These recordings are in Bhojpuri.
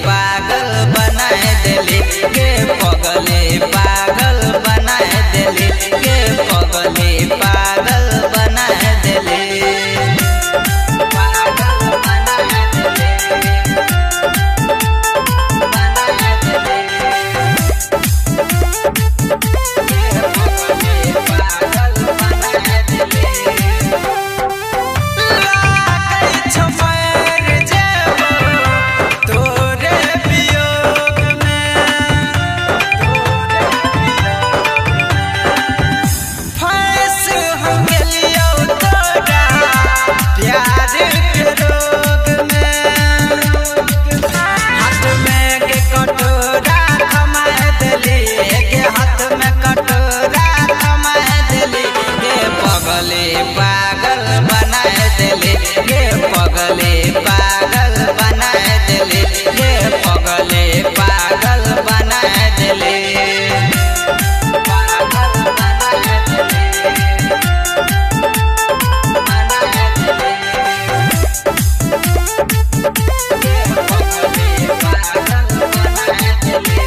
पागल बनाए दिली के पगले पागल बनाए दिली के पगले पागल बनाए दिली पागल बनाए दिली पागल बनाए दिली पागल बनाए दिली गे पगले पागल बनाए दिली गे पगले पागल बनाए दिली पागल बनाए दिली गे पगले पागल बनाए दिली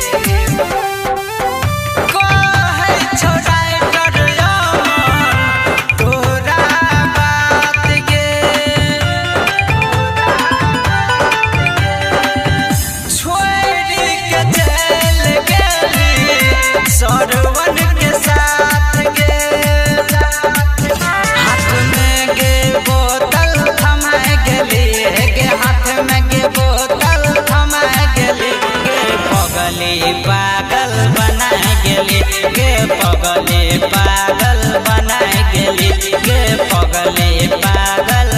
सरवन के साथ गे हाथ में गे बोतल थमाए गेली गे हाथ में गे बोतल थमाए गेली गे पगले पागल बनाए गेली गे पगले पागल बनाए गेली गे पगले पागल